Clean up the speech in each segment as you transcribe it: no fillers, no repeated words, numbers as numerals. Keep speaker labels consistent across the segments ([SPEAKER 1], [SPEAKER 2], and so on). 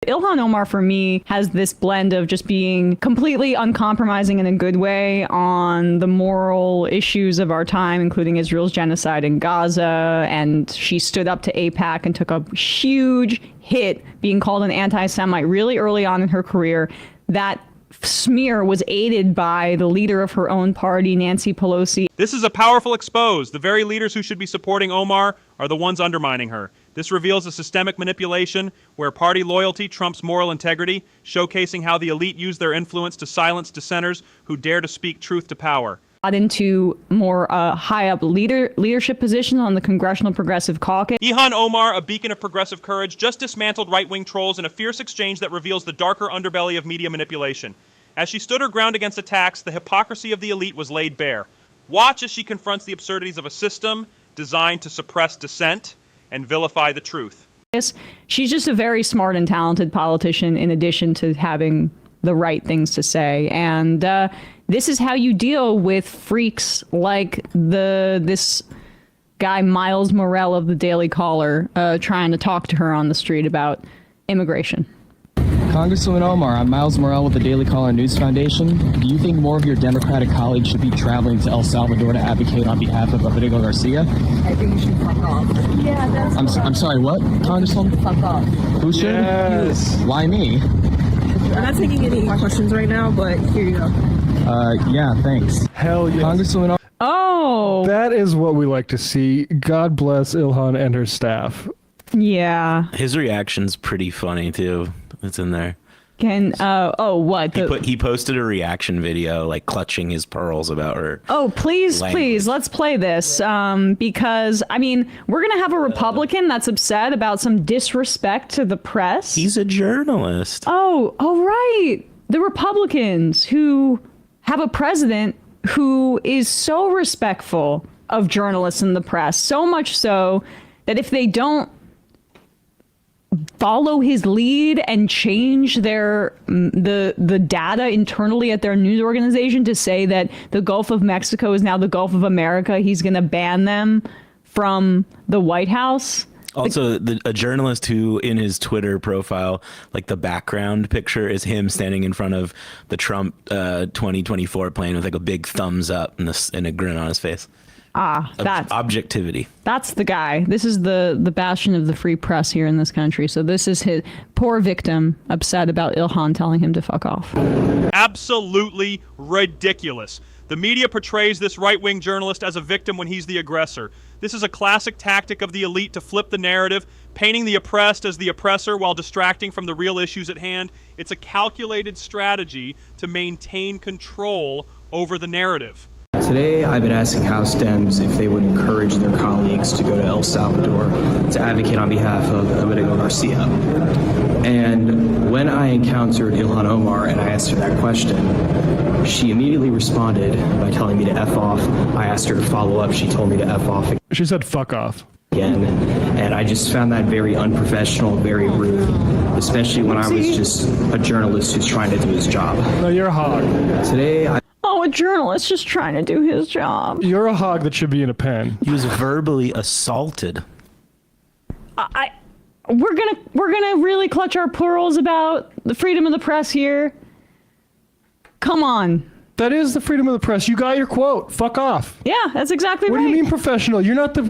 [SPEAKER 1] Ilhan Omar, for me, has this blend of just being completely uncompromising in a good way on the moral issues of our time, including Israel's genocide in Gaza. And she stood up to AIPAC and took a huge hit being called an anti-Semite really early on in her career. That smear was aided by the leader of her own party, Nancy Pelosi.
[SPEAKER 2] This is a powerful expose. The very leaders who should be supporting Omar are the ones undermining her. This reveals a systemic manipulation where party loyalty trumps moral integrity, showcasing how the elite use their influence to silence dissenters who dare to speak truth to power.
[SPEAKER 1] Into more high-up leadership positions on the Congressional Progressive Caucus.
[SPEAKER 2] Ilhan Omar, a beacon of progressive courage, just dismantled right-wing trolls in a fierce exchange that reveals the darker underbelly of media manipulation. As she stood her ground against attacks, the hypocrisy of the elite was laid bare. Watch as she confronts the absurdities of a system designed to suppress dissent and vilify the truth.
[SPEAKER 1] She's just a very smart and talented politician in addition to having the right things to say. And this is how you deal with freaks like this guy Miles Morell of the Daily Caller trying to talk to her on the street about immigration.
[SPEAKER 3] Congresswoman Omar, I'm Miles Morell with the Daily Caller News Foundation. Do you think more of your Democratic colleagues should be traveling to El Salvador to advocate on behalf of Rodrigo Garcia?
[SPEAKER 4] I think you should fuck off. Yeah, that's
[SPEAKER 3] I'm sorry, what, Congresswoman?
[SPEAKER 4] fuck off.
[SPEAKER 3] Who should?
[SPEAKER 5] Yes.
[SPEAKER 3] Why me?
[SPEAKER 4] We're not taking any questions right now, but here you go.
[SPEAKER 3] Yeah, thanks.
[SPEAKER 5] Hell yes.
[SPEAKER 3] Congresswoman Omar.
[SPEAKER 1] Oh,
[SPEAKER 5] That is what we like to see. God bless Ilhan and her staff.
[SPEAKER 1] yeah.
[SPEAKER 6] His reaction's pretty funny too. It's in there.
[SPEAKER 1] What?
[SPEAKER 6] He posted a reaction video, like clutching his pearls about her.
[SPEAKER 1] Oh, please, let's play this. Because, I mean, we're going to have a Republican that's upset about some disrespect to the press.
[SPEAKER 6] He's a journalist.
[SPEAKER 1] Oh, right. The Republicans who have a president who is so respectful of journalists and the press, so much so that if they don't follow his lead and change the data internally at their news organization to say that the Gulf of Mexico is now the Gulf of America, he's going to ban them from the White House.
[SPEAKER 6] Also, a journalist who, in his Twitter profile, like the background picture is him standing in front of the Trump 2024 plane with like a big thumbs up and a grin on his face.
[SPEAKER 1] That's
[SPEAKER 6] objectivity.
[SPEAKER 1] That's the guy. This is the bastion of the free press here in this country. So this is his poor victim upset about Ilhan telling him to fuck off.
[SPEAKER 2] Absolutely ridiculous. The media portrays this right-wing journalist as a victim when he's the aggressor. This is a classic tactic of the elite to flip the narrative, painting the oppressed as the oppressor while distracting from the real issues at hand. It's a calculated strategy to maintain control over the narrative.
[SPEAKER 3] Today, I've been asking House Dems if they would encourage their colleagues to go to El Salvador to advocate on behalf of Rodrigo Garcia. And when I encountered Ilhan Omar and I asked her that question, she immediately responded by telling me to F off. I asked her to follow up. She told me to F off
[SPEAKER 5] She said fuck off.
[SPEAKER 3] again. And I just found that very unprofessional, very rude, especially when I was just a journalist who's trying to do his job.
[SPEAKER 5] No, you're a hog.
[SPEAKER 3] Today,
[SPEAKER 1] A journalist just trying to do his job.
[SPEAKER 5] You're a hog that should be in a pen.
[SPEAKER 6] He was verbally assaulted.
[SPEAKER 1] We're gonna really clutch our pearls about the freedom of the press here. Come on.
[SPEAKER 5] That is the freedom of the press. You got your quote. Fuck off.
[SPEAKER 1] Yeah, that's exactly
[SPEAKER 5] What
[SPEAKER 1] right.
[SPEAKER 5] do you mean professional? You're not the.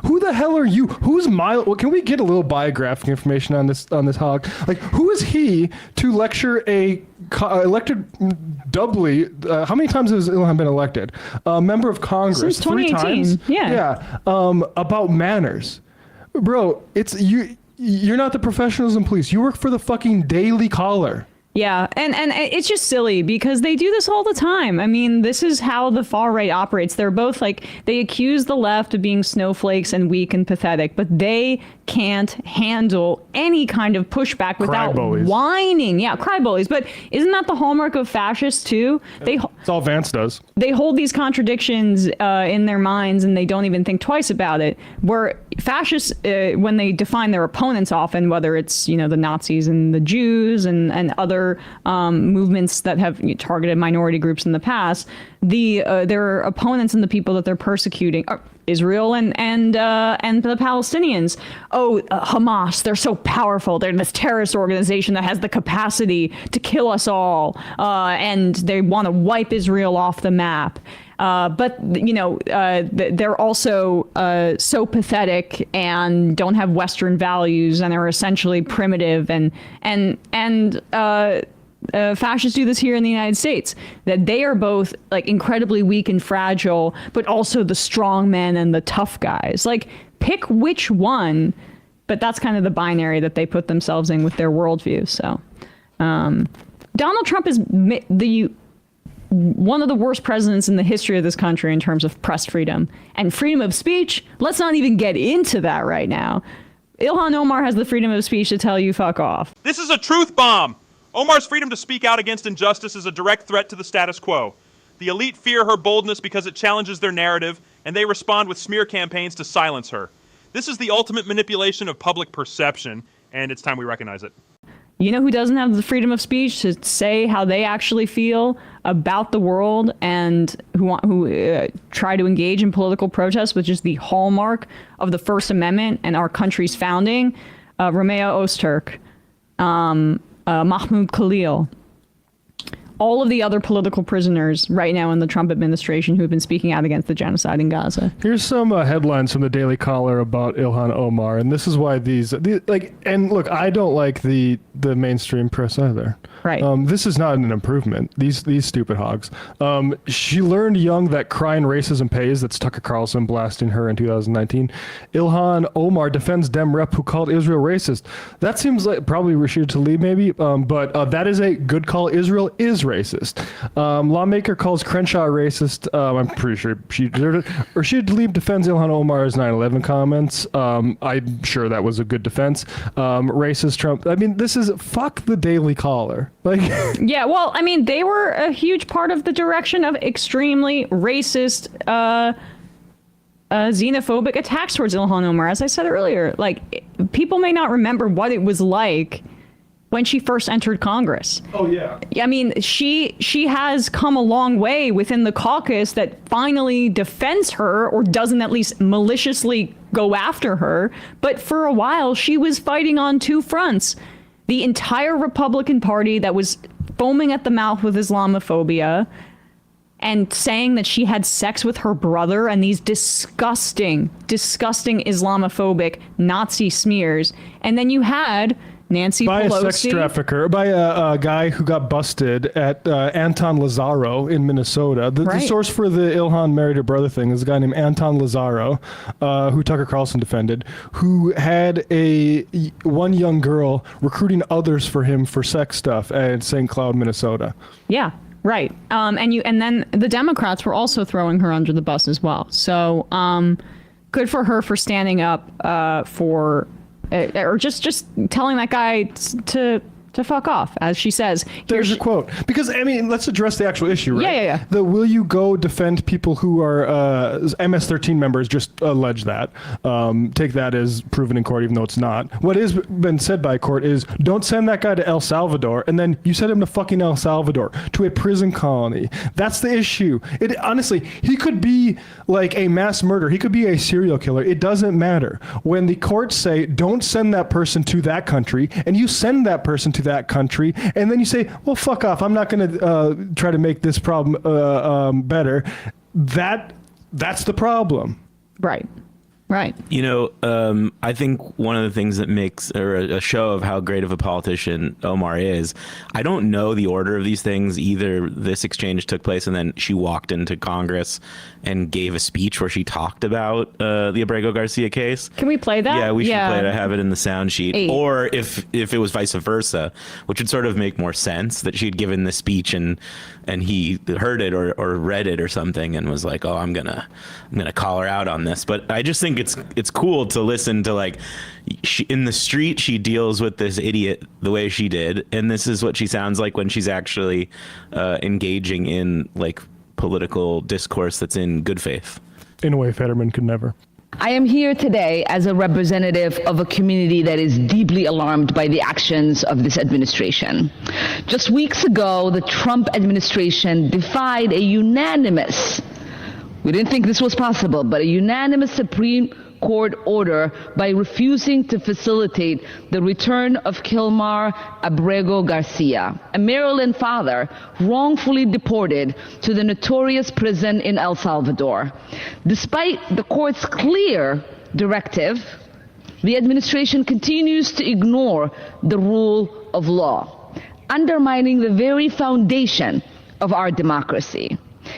[SPEAKER 5] Who the hell are you? Who's Miles? Well, can we get a little biographic information on this hog? Like, who is he to lecture a elected doubly? How many times has Ilhan been elected? A member of Congress.
[SPEAKER 1] Since 2018.
[SPEAKER 5] 3 times.
[SPEAKER 1] Yeah.
[SPEAKER 5] About manners, bro. It's you. You're not the professionalism police. You work for the fucking Daily Caller.
[SPEAKER 1] Yeah, and it's just silly because they do this all the time. I mean, this is how the far right operates. They're both like, they accuse the left of being snowflakes and weak and pathetic, but they can't handle any kind of pushback without whining. Yeah, cry bullies. But isn't that the hallmark of fascists too?
[SPEAKER 5] It's all Vance does.
[SPEAKER 1] They hold these contradictions in their minds and they don't even think twice about it. Where fascists, when they define their opponents often, whether it's, the Nazis and the Jews and other other movements that have targeted minority groups in the past, their opponents and the people that they're persecuting are Israel and the Palestinians. Hamas, they're so powerful. They're this terrorist organization that has the capacity to kill us all, and they want to wipe Israel off the map. But they're also so pathetic and don't have Western values and are essentially primitive and fascists do this here in the United States, that they are both like incredibly weak and fragile, but also the strong men and the tough guys. Like, pick which one, but that's kind of the binary that they put themselves in with their worldview. So Donald Trump is one of the worst presidents in the history of this country in terms of press freedom and freedom of speech. Let's not even get into that right now. Ilhan Omar has the freedom of speech to tell you fuck off.
[SPEAKER 2] This is a truth bomb. Omar's freedom to speak out against injustice is a direct threat to the status quo. The elite fear her boldness because it challenges their narrative, and they respond with smear campaigns to silence her. This is the ultimate manipulation of public perception, and it's time we recognize it.
[SPEAKER 1] You know who doesn't have the freedom of speech to say how they actually feel about the world and who try to engage in political protest, which is the hallmark of the First Amendment and our country's founding? Romeo Ozturk, Mahmoud Khalil, all of the other political prisoners right now in the Trump administration who have been speaking out against the genocide in Gaza.
[SPEAKER 5] Here's some headlines from the Daily Caller about Ilhan Omar, and this is why and look, I don't like the mainstream press either.
[SPEAKER 1] Right.
[SPEAKER 5] This is not an improvement. These stupid hogs. She learned young that crying racism pays. That's Tucker Carlson blasting her in 2019. Ilhan Omar defends Dem rep who called Israel racist. That seems like probably Rashid Tlaib maybe, but that is a good call. Israel is racist. Lawmaker calls Crenshaw racist. I'm pretty sure she deserved it. Rashid Tlaib defends Ilhan Omar's 9/11 comments. I'm sure that was a good defense. Racist Trump. I mean, this is fuck the Daily Caller. Like,
[SPEAKER 1] yeah, well, I mean, they were a huge part of the direction of extremely racist, xenophobic attacks towards Ilhan Omar. As I said earlier, like, people may not remember what it was like when she first entered Congress.
[SPEAKER 5] oh yeah.
[SPEAKER 1] I mean, she has come a long way within the caucus that finally defends her or doesn't at least maliciously go after her. But for a while, she was fighting on two fronts. The entire Republican Party that was foaming at the mouth with Islamophobia and saying that she had sex with her brother and these disgusting, disgusting Islamophobic Nazi smears. And then you had Nancy
[SPEAKER 5] by
[SPEAKER 1] Pelosi.
[SPEAKER 5] a sex trafficker, by a guy who got busted at Anton Lazaro in Minnesota. The source for the Ilhan married her brother thing is a guy named Anton Lazaro, who Tucker Carlson defended, who had one young girl recruiting others for him for sex stuff at St. Cloud, Minnesota.
[SPEAKER 1] Yeah, right. And then the Democrats were also throwing her under the bus as well. So good for her for standing up for. Or just telling that guy to fuck off, as she says.
[SPEAKER 5] There's a quote. Because, I mean, let's address the actual issue, right?
[SPEAKER 1] Yeah.
[SPEAKER 5] The will you go defend people who are MS-13 members, just allege that. Take that as proven in court, even though it's not. What has been said by court is, don't send that guy to El Salvador, and then you send him to fucking El Salvador, to a prison colony. That's the issue. Honestly, he could be like a mass murderer. He could be a serial killer. It doesn't matter. When the courts say, don't send that person to that country, and you send that person to that country, and then you say, well, fuck off, I'm not going to try to make this problem better. That's the problem.
[SPEAKER 1] Right.
[SPEAKER 6] You know, I think one of the things that makes a show of how great of a politician Omar is, I don't know the order of these things. Either this exchange took place and then she walked into Congress and gave a speech where she talked about the Abrego Garcia case.
[SPEAKER 1] Can we play that?
[SPEAKER 6] Yeah, we should play it. I have it in the sound sheet.
[SPEAKER 1] 8.
[SPEAKER 6] Or if it was vice versa, which would sort of make more sense, that she'd given this speech and he heard it or read it or something and was like, oh, I'm gonna call her out on this. But I just think it's cool to listen to, like, in the street she deals with this idiot the way she did, and this is what she sounds like when she's actually engaging in, like, political discourse that's in good faith.
[SPEAKER 5] In a way Fetterman could never.
[SPEAKER 7] I am here today as a representative of a community that is deeply alarmed by the actions of this administration. Just weeks ago, the Trump administration defied a unanimous, we didn't think this was possible, but a unanimous Supreme Court order by refusing to facilitate the return of Kilmar Abrego Garcia, a Maryland father wrongfully deported to the notorious prison in El Salvador. Despite the court's clear directive, the administration continues to ignore the rule of law, undermining the very foundation of our democracy.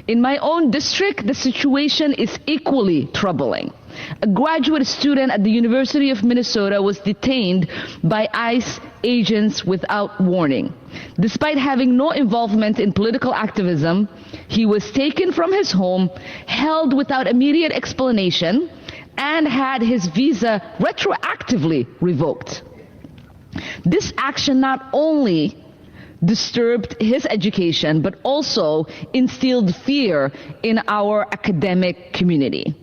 [SPEAKER 7] In my own district, the situation is equally troubling. A graduate student at the University of Minnesota was detained by ICE agents without warning. Despite having no involvement in political activism, he was taken from his home, held without immediate explanation, and had his visa retroactively revoked. This action not only disturbed his education, but also instilled fear in our academic community.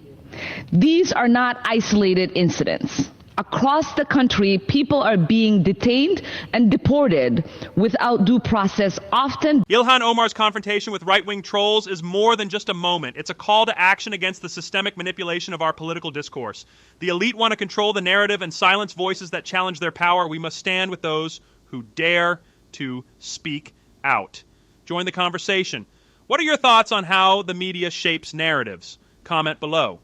[SPEAKER 7] These are not isolated incidents. Across the country, people are being detained and deported without due process, often.
[SPEAKER 2] Ilhan Omar's confrontation with right-wing trolls is more than just a moment. It's a call to action against the systemic manipulation of our political discourse. The elite want to control the narrative and silence voices that challenge their power. We must stand with those who dare to speak out. Join the conversation. What are your thoughts on how the media shapes narratives? Comment below.